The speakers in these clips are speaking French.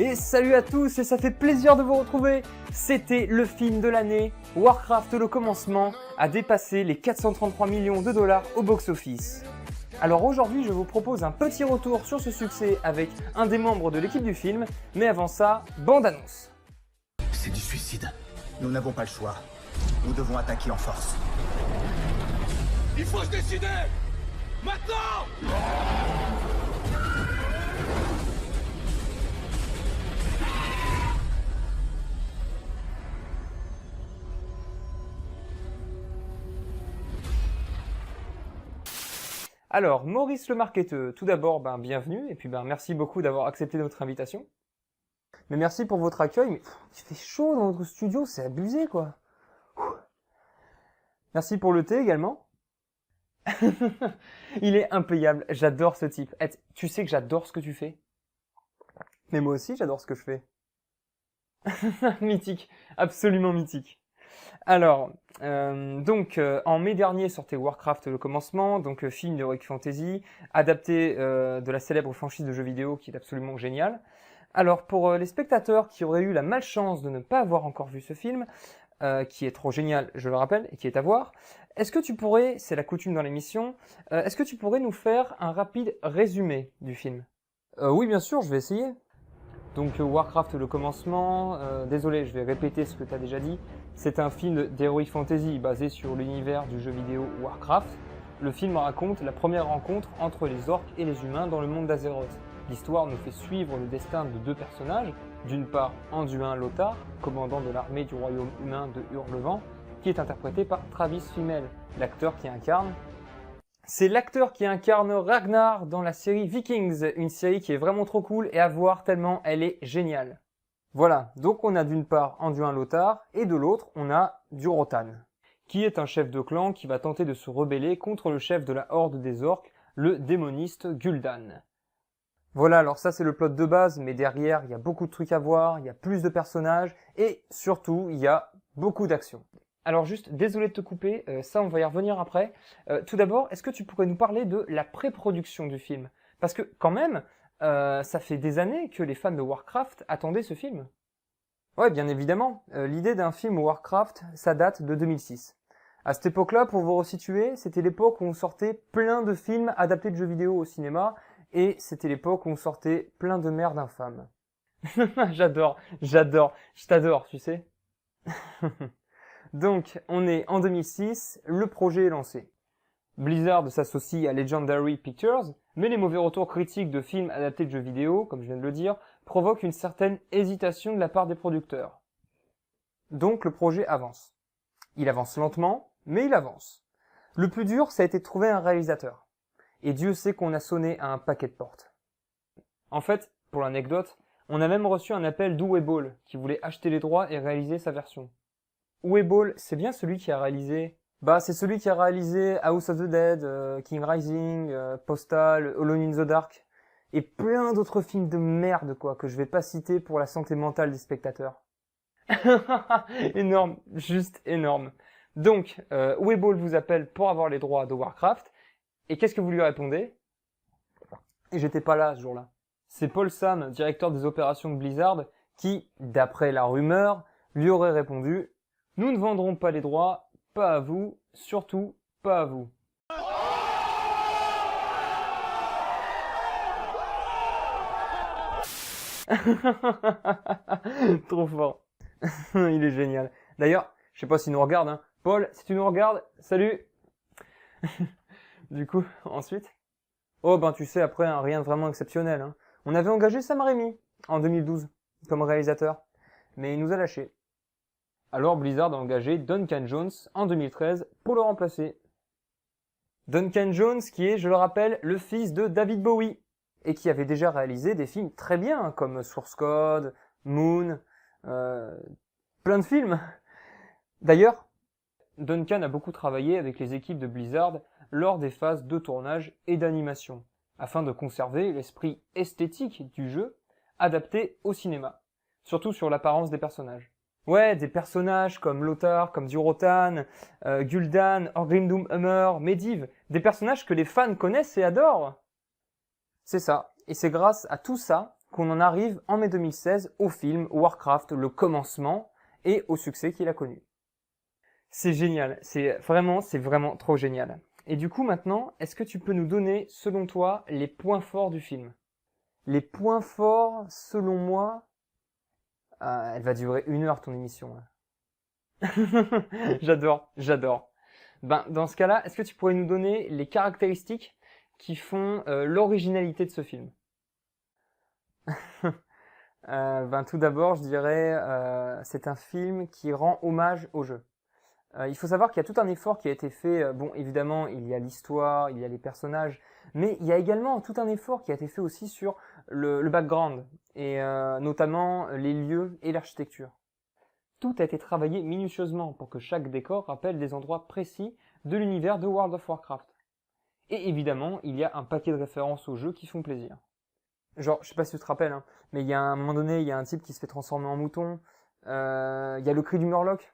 Et salut à tous, et ça fait plaisir de vous retrouver. C'était le film de l'année. Warcraft le commencement a dépassé les 433 millions de dollars au box-office. Alors aujourd'hui, je vous propose un petit retour sur ce succès avec un des membres de l'équipe du film, mais avant ça, bande-annonce. C'est du suicide. Nous n'avons pas le choix. Nous devons attaquer en force. Il faut se décider! Maintenant! Alors, Maurice le marketeur, tout d'abord, bienvenue, et puis merci beaucoup d'avoir accepté notre invitation. Mais merci pour votre accueil, mais il fait chaud dans votre studio, c'est abusé quoi. Merci pour le thé également. Il est impayable, j'adore ce type. Tu sais que j'adore ce que tu fais. Mais moi aussi j'adore ce que je fais. Mythique, absolument mythique. Alors, en mai dernier sortait Warcraft le commencement, donc film d'Heroic Fantasy, adapté de la célèbre franchise de jeux vidéo qui est absolument génial. Alors pour les spectateurs qui auraient eu la malchance de ne pas avoir encore vu ce film, qui est trop génial, je le rappelle, et qui est à voir, est-ce que tu pourrais, c'est la coutume dans l'émission, est-ce que tu pourrais nous faire un rapide résumé du film? Oui, bien sûr, je vais essayer. Donc Warcraft le commencement, désolé, je vais répéter ce que tu as déjà dit, c'est un film d'Heroic Fantasy basé sur l'univers du jeu vidéo Warcraft. Le film raconte la première rencontre entre les orques et les humains dans le monde d'Azeroth. L'histoire nous fait suivre le destin de deux personnages, d'une part Anduin Lothar, commandant de l'armée du royaume humain de Hurlevent, qui est interprété par Travis Fimmel, l'acteur qui incarne. C'est l'acteur qui incarne Ragnar dans la série Vikings, une série qui est vraiment trop cool et à voir tellement elle est géniale. Voilà, donc on a d'une part Anduin Lothar et de l'autre on a Durotan, qui est un chef de clan qui va tenter de se rebeller contre le chef de la horde des orques, le démoniste Gul'dan. Voilà, alors ça c'est le plot de base, mais derrière il y a beaucoup de trucs à voir, il y a plus de personnages et surtout il y a beaucoup d'action. Alors juste, désolé de te couper, ça on va y revenir après. Tout d'abord, est-ce que tu pourrais nous parler de la pré-production du film? Parce que quand même, ça fait des années que les fans de Warcraft attendaient ce film. Ouais, bien évidemment, l'idée d'un film Warcraft, ça date de 2006. À cette époque-là, pour vous resituer, c'était l'époque où on sortait plein de films adaptés de jeux vidéo au cinéma, et c'était l'époque où on sortait plein de merde infâme. j'adore, je t'adore, tu sais. Donc, on est en 2006, le projet est lancé. Blizzard s'associe à Legendary Pictures, mais les mauvais retours critiques de films adaptés de jeux vidéo, comme je viens de le dire, provoquent une certaine hésitation de la part des producteurs. Donc, le projet avance. Il avance lentement, mais il avance. Le plus dur, ça a été de trouver un réalisateur. Et Dieu sait qu'on a sonné à un paquet de portes. En fait, pour l'anecdote, on a même reçu un appel d'Uwe qui voulait acheter les droits et réaliser sa version. Uwe, c'est bien celui qui a réalisé... c'est celui qui a réalisé House of the Dead, King Rising, Postal, Alone in the Dark, et plein d'autres films de merde, quoi, que je vais pas citer pour la santé mentale des spectateurs. Énorme, juste énorme. Donc, Uwe vous appelle pour avoir les droits de Warcraft, et qu'est-ce que vous lui répondez? Et j'étais pas là ce jour-là. C'est Paul Sam, directeur des opérations de Blizzard, qui, d'après la rumeur, lui aurait répondu: « Nous ne vendrons pas les droits, pas à vous, surtout pas à vous. » Trop fort. Il est génial. D'ailleurs, je sais pas s'il nous regarde, hein. Paul, si tu nous regardes, salut. Du coup, ensuite... Oh tu sais, après, rien de vraiment exceptionnel, hein. On avait engagé Sam Raimi en 2012 comme réalisateur, mais il nous a lâchés. Alors Blizzard a engagé Duncan Jones en 2013 pour le remplacer. Duncan Jones qui est, je le rappelle, le fils de David Bowie et qui avait déjà réalisé des films très bien comme Source Code, Moon, plein de films. D'ailleurs, Duncan a beaucoup travaillé avec les équipes de Blizzard lors des phases de tournage et d'animation, afin de conserver l'esprit esthétique du jeu adapté au cinéma, surtout sur l'apparence des personnages. Ouais, des personnages comme Lothar, comme Durotan, Gul'dan, Orgrimmar Hummer, Medivh, des personnages que les fans connaissent et adorent. C'est ça, et c'est grâce à tout ça qu'on en arrive en mai 2016 au film Warcraft, le commencement, et au succès qu'il a connu. C'est génial, c'est vraiment trop génial. Et du coup maintenant, est-ce que tu peux nous donner, selon toi, les points forts du film? Les points forts, selon moi, elle va durer 1 heure ton émission. J'adore. Ben, dans ce cas-là, est-ce que tu pourrais nous donner les caractéristiques qui font l'originalité de ce film? Ben, tout d'abord, je dirais, c'est un film qui rend hommage au jeu. Il faut savoir qu'il y a tout un effort qui a été fait. Bon, évidemment, il y a l'histoire, il y a les personnages, mais il y a également tout un effort qui a été fait aussi sur le background, et notamment les lieux et l'architecture. Tout a été travaillé minutieusement pour que chaque décor rappelle des endroits précis de l'univers de World of Warcraft. Et évidemment, il y a un paquet de références au jeu qui font plaisir. Genre, je sais pas si tu te rappelles, hein, mais il y a un moment donné, il y a un type qui se fait transformer en mouton. Il y a le cri du Murloc.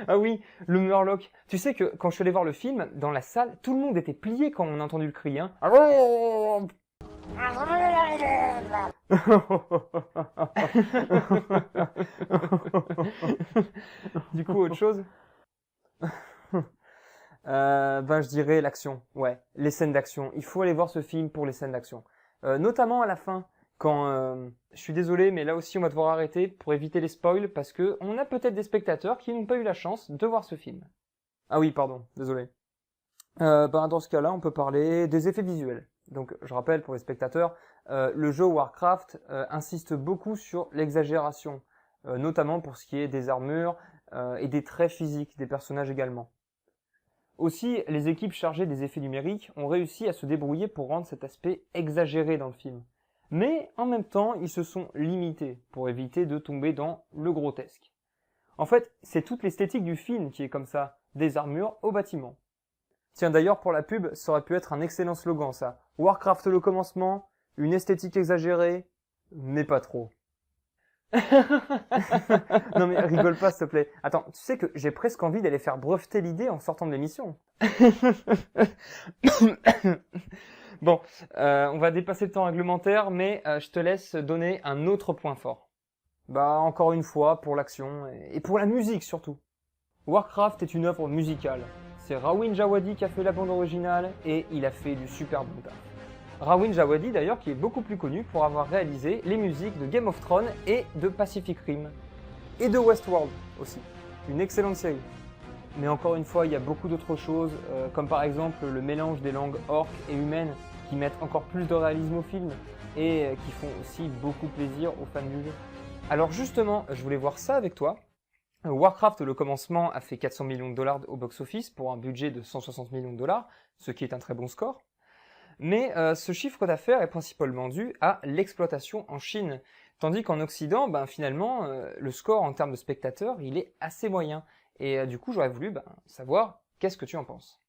Ah oui, le Murloc. Tu sais que quand je suis allé voir le film, dans la salle, tout le monde était plié quand on a entendu le cri, hein. Du coup, autre chose? Ben je dirais l'action. Ouais, les scènes d'action. Il faut aller voir ce film pour les scènes d'action. Notamment à la fin, quand je suis désolé, mais là aussi on va devoir arrêter pour éviter les spoils parce que on a peut-être des spectateurs qui n'ont pas eu la chance de voir ce film. Ah oui, pardon, désolé. Ben dans ce cas-là, on peut parler des effets visuels. Donc je rappelle pour les spectateurs, le jeu Warcraft insiste beaucoup sur l'exagération, notamment pour ce qui est des armures et des traits physiques des personnages également. Aussi, les équipes chargées des effets numériques ont réussi à se débrouiller pour rendre cet aspect exagéré dans le film. Mais en même temps, ils se sont limités pour éviter de tomber dans le grotesque. En fait, c'est toute l'esthétique du film qui est comme ça, des armures au bâtiment. Tiens d'ailleurs pour la pub, ça aurait pu être un excellent slogan ça. Warcraft le commencement, une esthétique exagérée, mais pas trop. Non mais rigole pas s'il te plaît. Attends, tu sais que j'ai presque envie d'aller faire breveter l'idée en sortant de l'émission. Bon, on va dépasser le temps réglementaire, mais je te laisse donner un autre point fort. Bah encore une fois, pour l'action et pour la musique surtout. Warcraft est une œuvre musicale. C'est Rawin Djawadi qui a fait la bande originale et il a fait du super bon taf. Rawin Djawadi d'ailleurs qui est beaucoup plus connu pour avoir réalisé les musiques de Game of Thrones et de Pacific Rim. Et de Westworld aussi. Une excellente série. Mais encore une fois, il y a beaucoup d'autres choses, comme par exemple le mélange des langues orques et humaines qui mettent encore plus de réalisme au film et qui font aussi beaucoup plaisir aux fans du jeu. Alors justement, je voulais voir ça avec toi. Warcraft, le commencement, a fait 400 millions de dollars au box-office pour un budget de 160 millions de dollars, ce qui est un très bon score. Mais ce chiffre d'affaires est principalement dû à l'exploitation en Chine, tandis qu'en Occident, finalement, le score en termes de spectateurs, il est assez moyen. Et du coup, j'aurais voulu savoir qu'est-ce que tu en penses.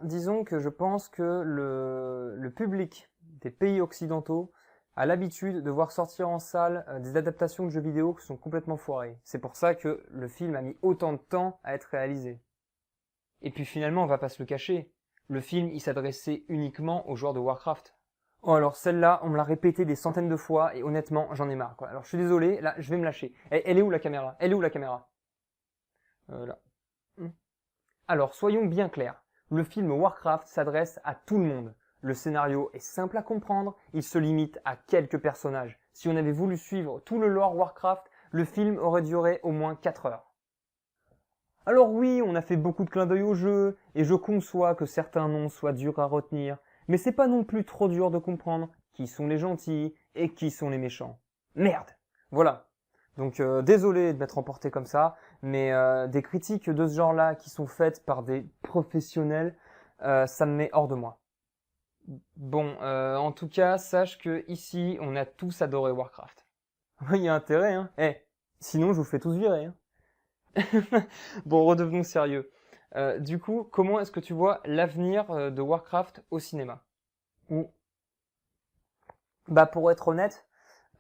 Disons que je pense que le public des pays occidentaux a l'habitude de voir sortir en salle des adaptations de jeux vidéo qui sont complètement foirées. C'est pour ça que le film a mis autant de temps à être réalisé. Et puis finalement, on va pas se le cacher, le film il s'adressait uniquement aux joueurs de Warcraft. Oh alors celle-là, on me l'a répété des centaines de fois et honnêtement, j'en ai marre quoi. Alors je suis désolé, là je vais me lâcher. Elle est où la caméra? Elle est où la caméra? Là. Alors soyons bien clairs, le film Warcraft s'adresse à tout le monde. Le scénario est simple à comprendre, il se limite à quelques personnages. Si on avait voulu suivre tout le lore Warcraft, le film aurait duré au moins 4 heures. Alors oui, on a fait beaucoup de clins d'œil au jeu, et je conçois que certains noms soient durs à retenir, mais c'est pas non plus trop dur de comprendre qui sont les gentils et qui sont les méchants. Merde! Voilà. Donc désolé de m'être emporté comme ça, mais des critiques de ce genre-là qui sont faites par des professionnels, ça me met hors de moi. Bon, en tout cas, sache que ici, on a tous adoré Warcraft. Il y a intérêt, hein. Sinon je vous fais tous virer, hein. Bon, redevenons sérieux. Du coup, comment est-ce que tu vois l'avenir de Warcraft au cinéma? Pour être honnête,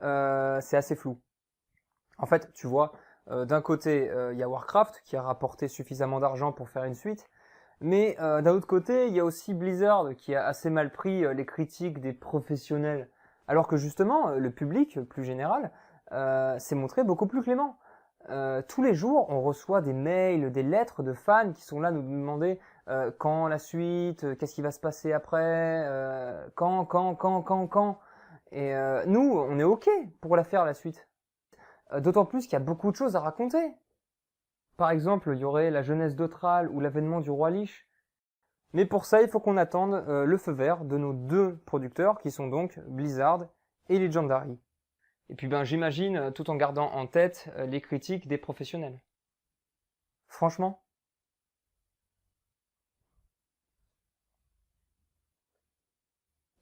c'est assez flou. En fait, tu vois, d'un côté, il y a Warcraft qui a rapporté suffisamment d'argent pour faire une suite, mais d'un autre côté, il y a aussi Blizzard qui a assez mal pris les critiques des professionnels. Alors que justement, le public, plus général, s'est montré beaucoup plus clément. Tous les jours, on reçoit des mails, des lettres de fans qui sont là nous demander quand la suite, qu'est-ce qui va se passer après, quand. Et nous, on est OK pour la faire, la suite. D'autant plus qu'il y a beaucoup de choses à raconter. Par exemple, il y aurait la jeunesse d'Autral ou l'avènement du roi Lich. Mais pour ça, il faut qu'on attende le feu vert de nos 2 producteurs, qui sont donc Blizzard et Legendary. Et puis j'imagine, tout en gardant en tête les critiques des professionnels. Franchement.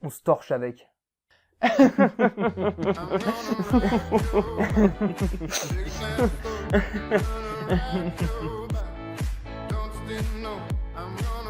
On se torche avec. Don't you know I'm gonna